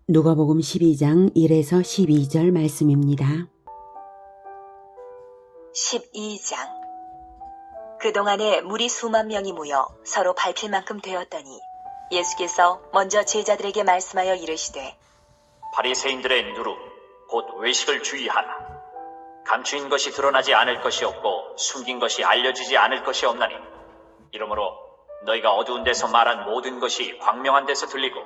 누가복음 12장 1에서 12절 말씀입니다. 12장. 그동안에 무리 수만 명이 모여 서로 밟힐 만큼 되었더니 예수께서 먼저 제자들에게 말씀하여 이르시되 바리새인들의 누룩 곧 외식을 주의하라. 감추인 것이 드러나지 않을 것이 없고 숨긴 것이 알려지지 않을 것이 없나니 이러므로 너희가 어두운 데서 말한 모든 것이 광명한 데서 들리고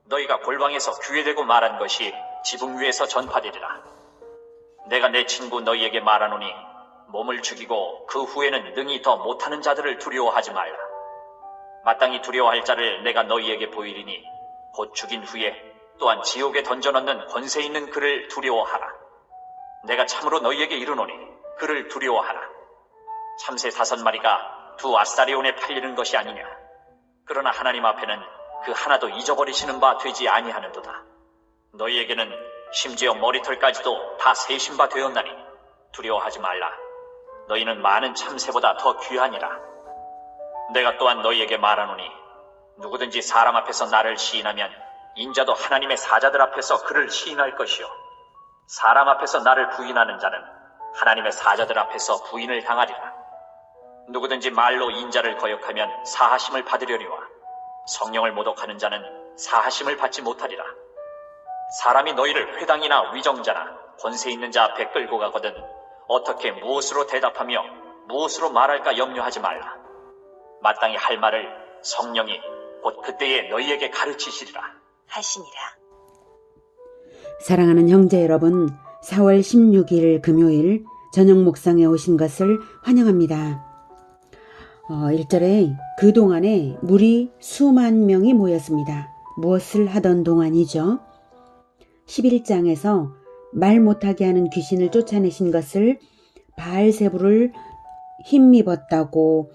너희가 골방에서 귀에대고 말한 것이 지붕 위에서 전파되리라. 내가 내 친구 너희에게 말하노니 몸을 죽이고 그 후에는 능히 더 못하는 자들을 두려워하지 말라. 마땅히 두려워할 자를 내가 너희에게 보이리니 곧 죽인 후에 또한 지옥에 던져넣는 권세 있는 그를 두려워하라. 내가 참으로 너희에게 이르노니 그를 두려워하라. 참새 5마리가 두 아스타리온에 팔리는 것이 아니냐. 그러나 하나님 앞에는 그 하나도 잊어버리시는 바 되지 아니하는도다. 너희에게는 심지어 머리털까지도 다 세신 바 되었나니 두려워하지 말라. 너희는 많은 참새보다 더 귀하니라. 내가 또한 너희에게 말하노니 누구든지 사람 앞에서 나를 시인하면 인자도 하나님의 사자들 앞에서 그를 시인할 것이요 사람 앞에서 나를 부인하는 자는 하나님의 사자들 앞에서 부인을 당하리라. 누구든지 말로 인자를 거역하면 사하심을 받으려니와 성령을 모독하는 자는 사하심을 받지 못하리라. 사람이 너희를 회당이나 위정자나 권세 있는 자 앞에 끌고 가거든 어떻게 무엇으로 대답하며 무엇으로 말할까 염려하지 말라. 마땅히 할 말을 성령이 곧 그때에 너희에게 가르치시리라 하시니라. 사랑하는 형제 여러분, 4월 16일 금요일 저녁 묵상에 오신 것을 환영합니다. 1절에 그동안에 무리 수만 명이 모였습니다. 무엇을 하던 동안이죠? 11장에서 말 못하게 하는 귀신을 쫓아내신 것을 바알세불을 힘입었다고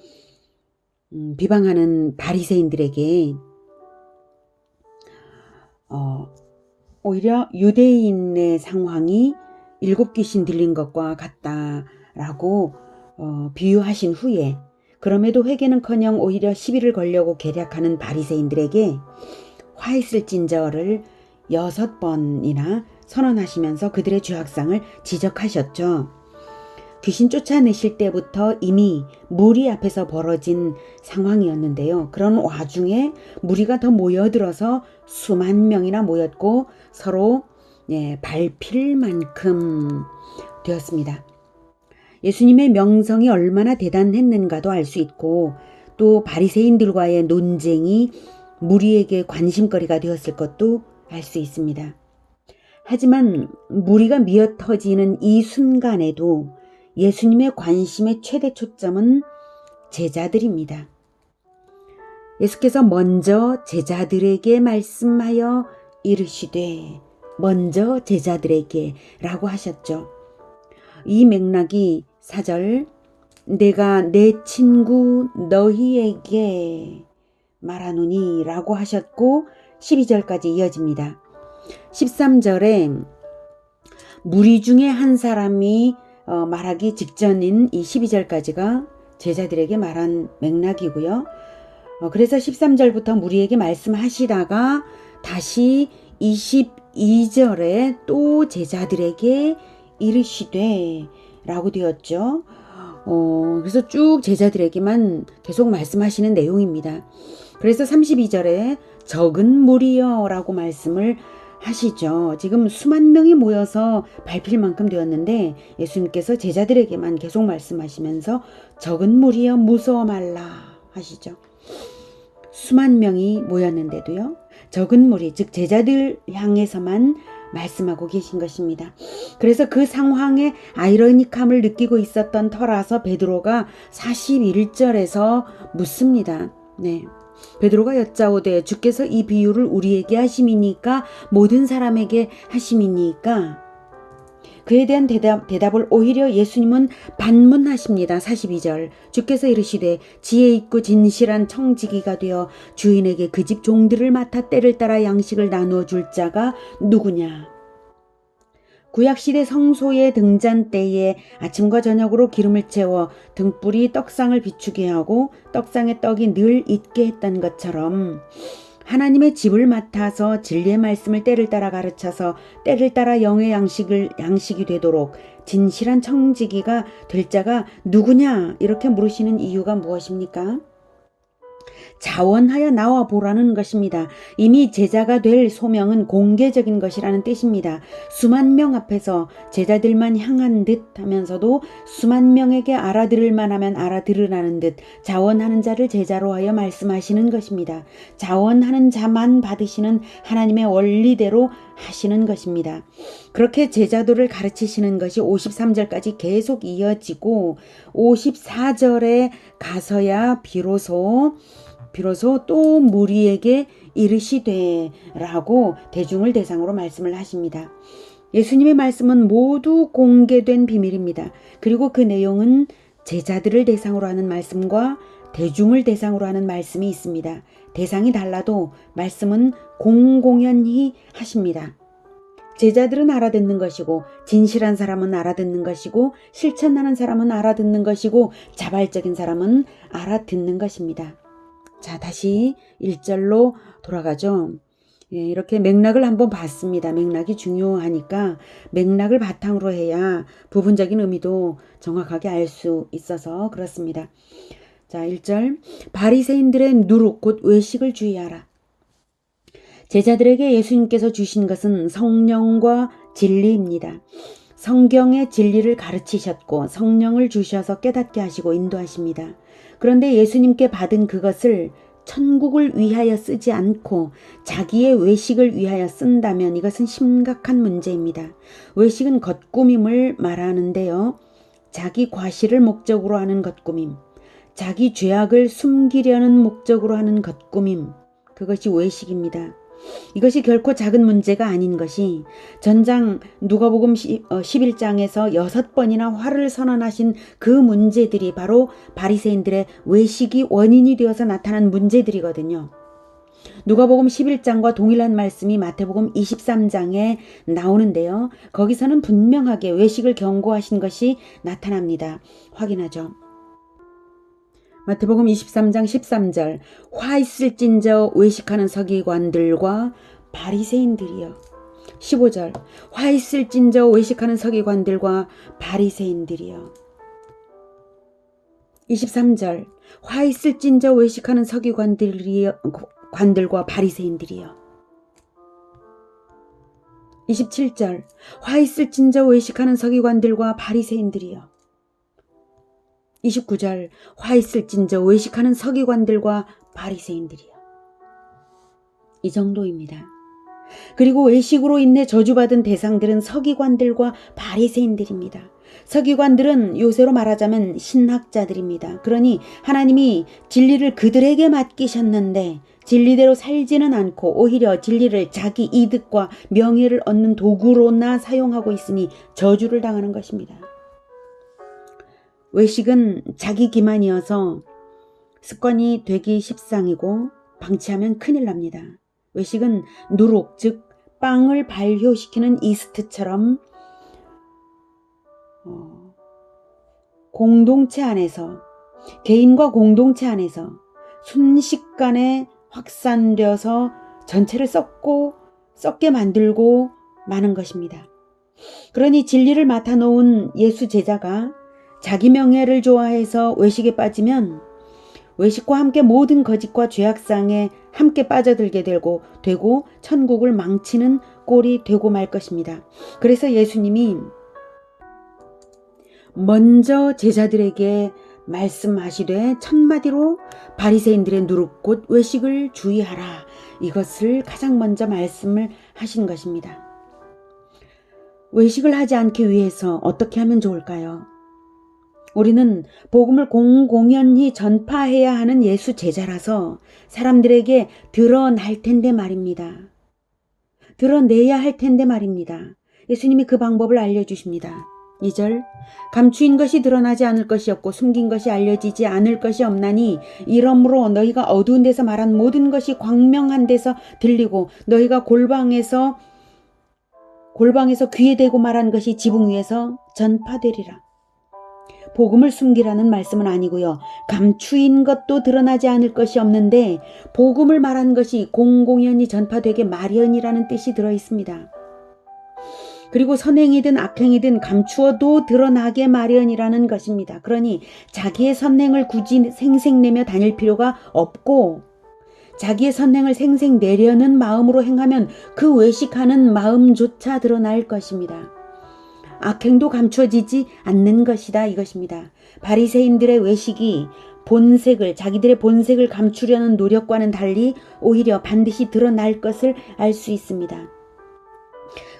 비방하는 바리새인들에게 오히려 유대인의 상황이 7 귀신 들린 것과 같다라고 비유하신 후에 그럼에도 회개는커녕 오히려 시비를 걸려고 계략하는 바리새인들에게 화했을진저를 6번이나 선언하시면서 그들의 죄악상을 지적하셨죠. 귀신 쫓아내실 때부터 이미 무리 앞에서 벌어진 상황이었는데요. 그런 와중에 무리가 더 모여들어서 수만 명이나 모였고 서로 밟힐 만큼 되었습니다. 예수님의 명성이 얼마나 대단했는가도 알 수 있고 또 바리새인들과의 논쟁이 무리에게 관심거리가 되었을 것도 알 수 있습니다. 하지만 무리가 미어터지는 이 순간에도 예수님의 관심의 최대 초점은 제자들입니다. 예수께서 먼저 제자들에게 말씀하여 이르시되 먼저 제자들에게 라고 하셨죠. 이 맥락이 4절 내가 내 친구 너희에게 말하노니 라고 하셨고 12절까지 이어집니다. 13절에 무리 중에 한 사람이 말하기 직전인 이 12절까지가 제자들에게 말한 맥락이고요. 그래서 13절부터 무리에게 말씀하시다가 다시 22절에 또 제자들에게 이르시되 라고 되었죠. 그래서 쭉 제자들에게만 계속 말씀하시는 내용입니다. 그래서 32절에 적은 무리여 라고 말씀을 하시죠. 지금 수만 명이 모여서 밟힐 만큼 되었는데 예수님께서 제자들에게만 계속 말씀하시면서 적은 무리여 무서워 말라 하시죠. 수만 명이 모였는데도요. 적은 무리 즉 제자들 향해서만 말씀하고 계신 것입니다. 그래서 그 상황에 아이러니함을 느끼고 있었던 터라서 베드로가 41절에서 묻습니다. 베드로가 여짜오되 주께서 이 비유를 우리에게 하심이니까 모든 사람에게 하심이니까 그에 대한 대답을 오히려 예수님은 반문하십니다. 42절 주께서 이르시되 지혜 있고 진실한 청지기가 되어 주인에게 그 집 종들을 맡아 때를 따라 양식을 나누어 줄 자가 누구냐. 구약시대 성소의 등잔 때에 아침과 저녁으로 기름을 채워 등불이 떡상을 비추게 하고 떡상의 떡이 늘 있게 했던 것처럼 하나님의 집을 맡아서 진리의 말씀을 때를 따라 가르쳐서 때를 따라 영의 양식이 되도록 진실한 청지기가 될 자가 누구냐? 이렇게 물으시는 이유가 무엇입니까? 자원하여 나와 보라는 것입니다. 이미 제자가 될 소명은 공개적인 것이라는 뜻입니다. 수만 명 앞에서 제자들만 향한 듯 하면서도 수만 명에게 알아들을 만하면 알아들으라는 듯 자원하는 자를 제자로 하여 말씀하시는 것입니다. 자원하는 자만 받으시는 하나님의 원리대로 하시는 것입니다. 그렇게 제자도를 가르치시는 것이 53절까지 계속 이어지고 54절에 가서야 비로소 또 무리에게 이르시되 라고 대중을 대상으로 말씀을 하십니다. 예수님의 말씀은 모두 공개된 비밀입니다. 그리고 그 내용은 제자들을 대상으로 하는 말씀과 대중을 대상으로 하는 말씀이 있습니다. 대상이 달라도 말씀은 공공연히 하십니다. 제자들은 알아듣는 것이고 진실한 사람은 알아듣는 것이고 실천하는 사람은 알아듣는 것이고 자발적인 사람은 알아듣는 것입니다. 자, 다시 1절로 돌아가죠. 예, 이렇게 맥락을 한번 봤습니다. 맥락이 중요하니까 맥락을 바탕으로 해야 부분적인 의미도 정확하게 알 수 있어서 그렇습니다. 자, 1절 바리새인들의 누룩 곧 외식을 주의하라. 제자들에게 예수님께서 주신 것은 성령과 진리입니다. 성경의 진리를 가르치셨고 성령을 주셔서 깨닫게 하시고 인도하십니다. 그런데 예수님께 받은 그것을 천국을 위하여 쓰지 않고 자기의 외식을 위하여 쓴다면 이것은 심각한 문제입니다. 외식은 겉꾸밈을 말하는데요. 자기 과시를 목적으로 하는 겉꾸밈, 자기 죄악을 숨기려는 목적으로 하는 겉꾸밈, 그것이 외식입니다. 이것이 결코 작은 문제가 아닌 것이 전장 누가복음 11장에서 6번이나 화를 선언하신 그 문제들이 바로 바리새인들의 외식이 원인이 되어서 나타난 문제들이거든요. 누가복음 11장과 동일한 말씀이 마태복음 23장에 나오는데요. 거기서는 분명하게 외식을 경고하신 것이 나타납니다. 확인하죠. 마태복음 23장 13절 화 있을진저 외식하는 서기관들과 바리새인들이여. 15절 화 있을진저 외식하는 서기관들과 바리새인들이여. 23절 화 있을진저 외식하는 서기관들과 바리새인들이여. 27절 화 있을진저 외식하는 서기관들과 바리새인들이여. 29절 화 있을진저 외식하는 서기관들과 바리새인들이여. 이 정도입니다. 그리고 외식으로 인해 저주받은 대상들은 서기관들과 바리새인들입니다. 서기관들은 요새로 말하자면 신학자들입니다. 그러니 하나님이 진리를 그들에게 맡기셨는데 진리대로 살지는 않고 오히려 진리를 자기 이득과 명예를 얻는 도구로나 사용하고 있으니 저주를 당하는 것입니다. 외식은 자기 기만이어서 습관이 되기 십상이고 방치하면 큰일 납니다. 외식은 누룩, 즉 빵을 발효시키는 이스트처럼 공동체 안에서 개인과 공동체 안에서 순식간에 확산되어서 전체를 썩게 만들고 마는 것입니다. 그러니 진리를 맡아놓은 예수 제자가 자기 명예를 좋아해서 외식에 빠지면 외식과 함께 모든 거짓과 죄악상에 함께 빠져들게 되고 천국을 망치는 꼴이 되고 말 것입니다. 그래서 예수님이 먼저 제자들에게 말씀하시되 첫마디로 바리새인들의 누룩 곧 외식을 주의하라. 이것을 가장 먼저 말씀을 하신 것입니다. 외식을 하지 않기 위해서 어떻게 하면 좋을까요? 우리는 복음을 공공연히 전파해야 하는 예수 제자라서 사람들에게 드러날 텐데 말입니다. 드러내야 할 텐데 말입니다. 예수님이 그 방법을 알려주십니다. 2절 감추인 것이 드러나지 않을 것이 없고 숨긴 것이 알려지지 않을 것이 없나니 이러므로 너희가 어두운 데서 말한 모든 것이 광명한 데서 들리고 너희가 골방에서 귀에 대고 말한 것이 지붕 위에서 전파되리라. 복음을 숨기라는 말씀은 아니고요. 감추인 것도 드러나지 않을 것이 없는데 복음을 말한 것이 공공연히 전파되게 마련이라는 뜻이 들어 있습니다. 그리고 선행이든 악행이든 감추어도 드러나게 마련이라는 것입니다. 그러니 자기의 선행을 굳이 생색내며 다닐 필요가 없고 자기의 선행을 생색내려는 마음으로 행하면 그 외식하는 마음조차 드러날 것입니다. 악행도 감추어지지 않는 것이다 이것입니다. 바리새인들의 외식이 자기들의 본색을 감추려는 노력과는 달리 오히려 반드시 드러날 것을 알 수 있습니다.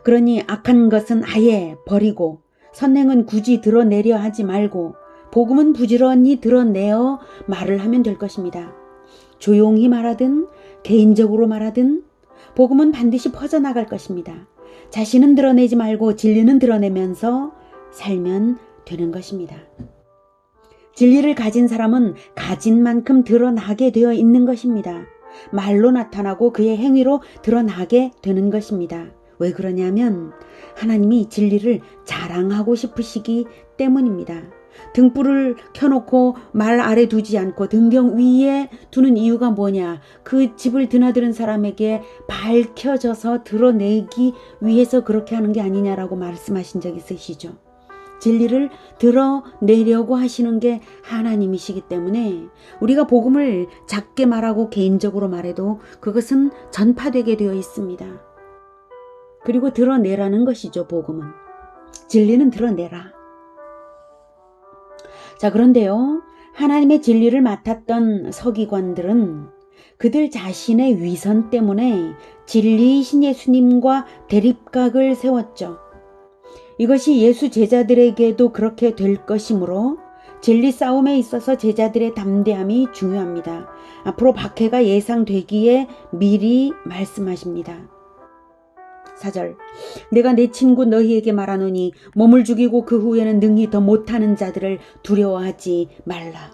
그러니 악한 것은 아예 버리고 선행은 굳이 드러내려 하지 말고 복음은 부지런히 드러내어 말을 하면 될 것입니다. 조용히 말하든 개인적으로 말하든 복음은 반드시 퍼져나갈 것입니다. 자신은 드러내지 말고 진리는 드러내면서 살면 되는 것입니다. 진리를 가진 사람은 가진 만큼 드러나게 되어 있는 것입니다. 말로 나타나고 그의 행위로 드러나게 되는 것입니다. 왜 그러냐면 하나님이 진리를 자랑하고 싶으시기 때문입니다. 등불을 켜놓고 말 아래 두지 않고 등경 위에 두는 이유가 뭐냐? 그 집을 드나드는 사람에게 밝혀져서 드러내기 위해서 그렇게 하는 게 아니냐라고 말씀하신 적 있으시죠. 진리를 드러내려고 하시는 게 하나님이시기 때문에 우리가 복음을 작게 말하고 개인적으로 말해도 그것은 전파되게 되어 있습니다. 그리고 드러내라는 것이죠. 복음은. 진리는 드러내라. 자, 그런데요. 하나님의 진리를 맡았던 서기관들은 그들 자신의 위선 때문에 진리이신 예수님과 대립각을 세웠죠. 이것이 예수 제자들에게도 그렇게 될 것이므로 진리 싸움에 있어서 제자들의 담대함이 중요합니다. 앞으로 박해가 예상되기에 미리 말씀하십니다. 4절 내가 내 친구 너희에게 말하노니 몸을 죽이고 그 후에는 능히 더 못하는 자들을 두려워하지 말라.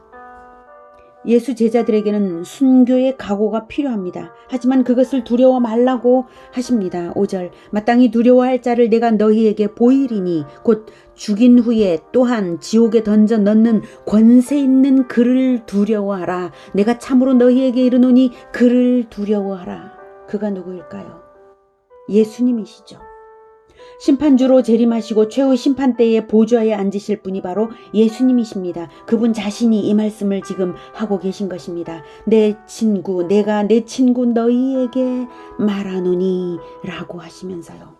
예수 제자들에게는 순교의 각오가 필요합니다. 하지만 그것을 두려워 말라고 하십니다. 5절 마땅히 두려워할 자를 내가 너희에게 보이리니 곧 죽인 후에 또한 지옥에 던져 넣는 권세 있는 그를 두려워하라. 내가 참으로 너희에게 이르노니 그를 두려워하라. 그가 누구일까요? 예수님이시죠. 심판주로 재림하시고 최후 심판대의 보좌에 앉으실 분이 바로 예수님이십니다. 그분 자신이 이 말씀을 지금 하고 계신 것입니다. 내가 내 친구 너희에게 말하노니 라고 하시면서요.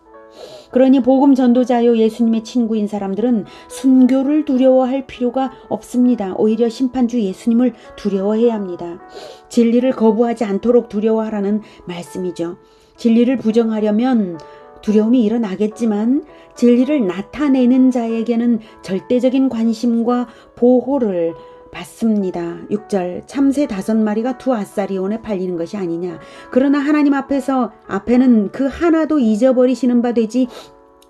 그러니 복음 전도자요 예수님의 친구인 사람들은 순교를 두려워할 필요가 없습니다. 오히려 심판주 예수님을 두려워해야 합니다. 진리를 거부하지 않도록 두려워하라는 말씀이죠. 진리를 부정하려면 두려움이 일어나겠지만 진리를 나타내는 자에게는 절대적인 관심과 보호를 받습니다. 6절 참새 5마리가 두 아사리온에 팔리는 것이 아니냐. 그러나 하나님 앞에는 그 하나도 잊어버리시는 바 되지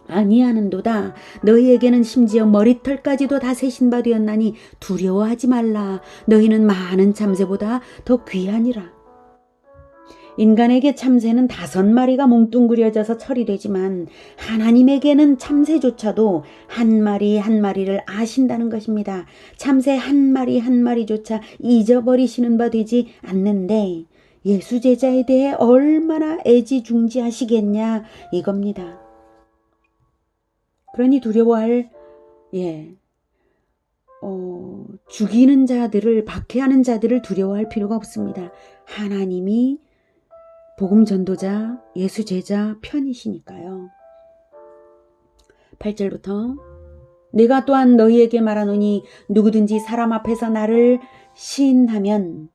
아니하는도다. 너희에게는 심지어 머리털까지도 다 세신 바 되었나니 두려워하지 말라. 너희는 많은 참새보다 더 귀하니라. 인간에게 참새는 5마리가 뭉뚱그려져서 처리되지만 하나님에게는 참새조차도 한 마리 한 마리를 아신다는 것입니다. 참새 한 마리 한 마리조차 잊어버리시는 바 되지 않는데 예수 제자에 대해 얼마나 애지중지하시겠냐 이겁니다. 그러니 두려워할 죽이는 자들을 박해하는 자들을 두려워할 필요가 없습니다. 하나님이 복음 전도자, 예수 제자 편이시니까요. 8절부터 내가 또한 너희에게 말하노니 누구든지 사람 앞에서 나를 시인하면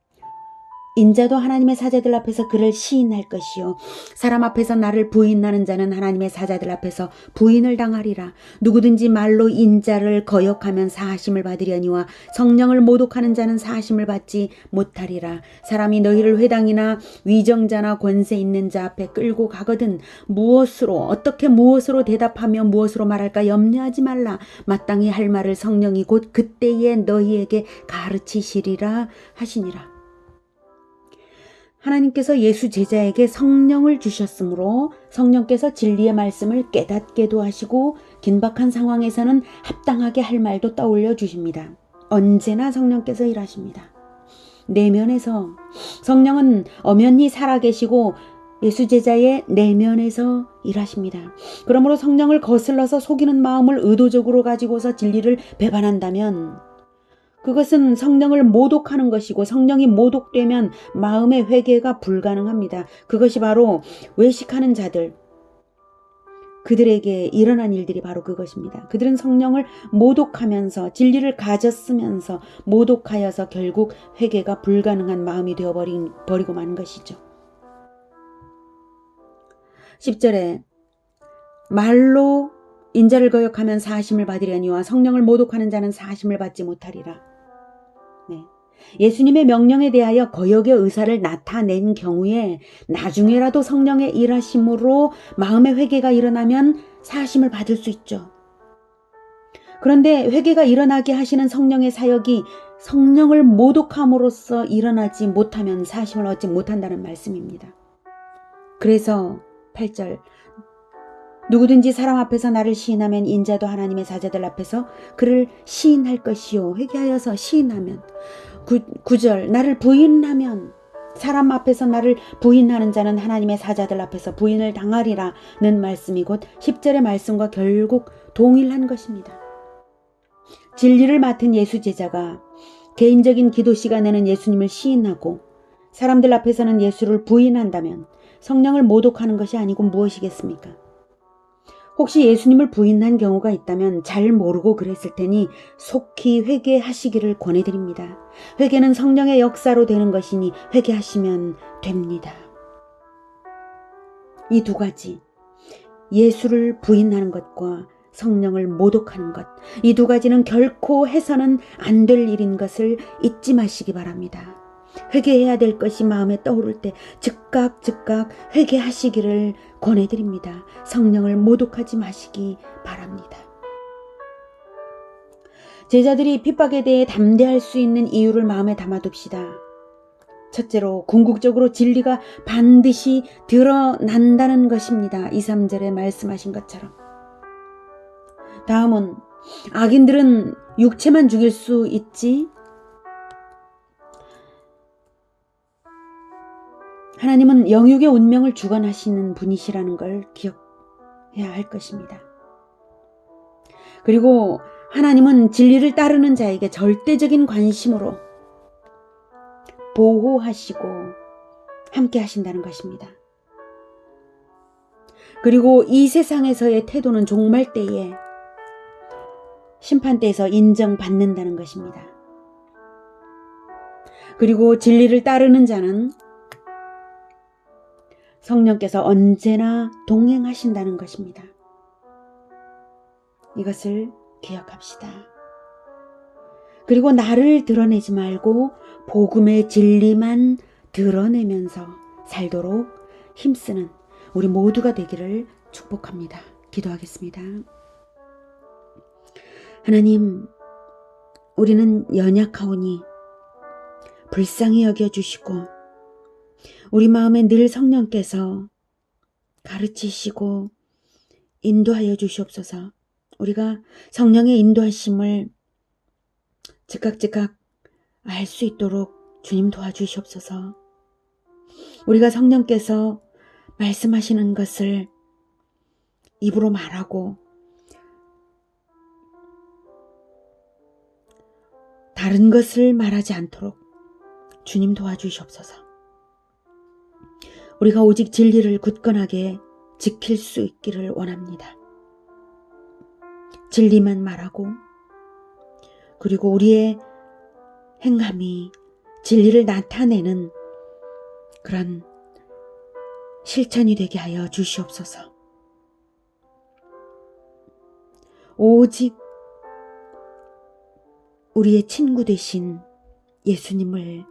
인자도 하나님의 사자들 앞에서 그를 시인할 것이요 사람 앞에서 나를 부인하는 자는 하나님의 사자들 앞에서 부인을 당하리라. 누구든지 말로 인자를 거역하면 사하심을 받으려니와 성령을 모독하는 자는 사하심을 받지 못하리라. 사람이 너희를 회당이나 위정자나 권세 있는 자 앞에 끌고 가거든 어떻게 무엇으로 대답하며 무엇으로 말할까 염려하지 말라. 마땅히 할 말을 성령이 곧 그때에 너희에게 가르치시리라 하시니라. 하나님께서 예수 제자에게 성령을 주셨으므로 성령께서 진리의 말씀을 깨닫게도 하시고 긴박한 상황에서는 합당하게 할 말도 떠올려 주십니다. 언제나 성령께서 일하십니다. 내면에서 성령은 엄연히 살아계시고 예수 제자의 내면에서 일하십니다. 그러므로 성령을 거슬러서 속이는 마음을 의도적으로 가지고서 진리를 배반한다면 그것은 성령을 모독하는 것이고 성령이 모독되면 마음의 회개가 불가능합니다. 그것이 바로 외식하는 자들, 그들에게 일어난 일들이 바로 그것입니다. 그들은 성령을 모독하면서 진리를 가졌으면서 모독하여서 결국 회개가 불가능한 마음이 되어버리고 만 것이죠. 10절에 말로 인자를 거역하면 사하심을 받으려니와 성령을 모독하는 자는 사하심을 받지 못하리라. 네. 예수님의 명령에 대하여 거역의 의사를 나타낸 경우에 나중에라도 성령의 일하심으로 마음의 회개가 일어나면 사하심을 받을 수 있죠. 그런데 회개가 일어나게 하시는 성령의 사역이 성령을 모독함으로써 일어나지 못하면 사하심을 얻지 못한다는 말씀입니다. 그래서 8절 누구든지 사람 앞에서 나를 시인하면 인자도 하나님의 사자들 앞에서 그를 시인할 것이요. 회개하여서 시인하면 9절 나를 부인하면 사람 앞에서 나를 부인하는 자는 하나님의 사자들 앞에서 부인을 당하리라는 말씀이 곧 10절의 말씀과 결국 동일한 것입니다. 진리를 맡은 예수 제자가 개인적인 기도 시간에는 예수님을 시인하고 사람들 앞에서는 예수를 부인한다면 성령을 모독하는 것이 아니고 무엇이겠습니까? 혹시 예수님을 부인한 경우가 있다면 잘 모르고 그랬을 테니 속히 회개하시기를 권해드립니다. 회개는 성령의 역사로 되는 것이니 회개하시면 됩니다. 이 두 가지, 예수를 부인하는 것과 성령을 모독하는 것, 이 두 가지는 결코 해서는 안 될 일인 것을 잊지 마시기 바랍니다. 회개해야 될 것이 마음에 떠오를 때 즉각 회개하시기를 권해드립니다. 성령을 모독하지 마시기 바랍니다. 제자들이 핍박에 대해 담대할 수 있는 이유를 마음에 담아둡시다. 첫째로 궁극적으로 진리가 반드시 드러난다는 것입니다. 2, 3절에 말씀하신 것처럼. 다음은 악인들은 육체만 죽일 수 있지 하나님은 영육의 운명을 주관하시는 분이시라는 걸 기억해야 할 것입니다. 그리고 하나님은 진리를 따르는 자에게 절대적인 관심으로 보호하시고 함께 하신다는 것입니다. 그리고 이 세상에서의 태도는 종말 때에 심판대에서 인정받는다는 것입니다. 그리고 진리를 따르는 자는 성령께서 언제나 동행하신다는 것입니다. 이것을 기억합시다. 그리고 나를 드러내지 말고 복음의 진리만 드러내면서 살도록 힘쓰는 우리 모두가 되기를 축복합니다. 기도하겠습니다. 하나님, 우리는 연약하오니 불쌍히 여겨주시고 우리 마음에 늘 성령께서 가르치시고 인도하여 주시옵소서. 우리가 성령의 인도하심을 즉각 알 수 있도록 주님 도와주시옵소서. 우리가 성령께서 말씀하시는 것을 입으로 말하고 다른 것을 말하지 않도록 주님 도와주시옵소서. 우리가 오직 진리를 굳건하게 지킬 수 있기를 원합니다. 진리만 말하고 그리고 우리의 행함이 진리를 나타내는 그런 실천이 되게 하여 주시옵소서. 오직 우리의 친구 되신 예수님을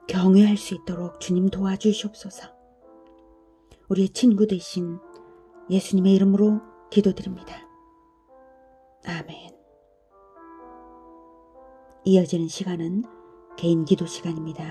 경외할 수 있도록 주님 도와주시옵소서. 우리의 친구 되신 예수님의 이름으로 기도드립니다. 아멘. 이어지는 시간은 개인 기도 시간입니다.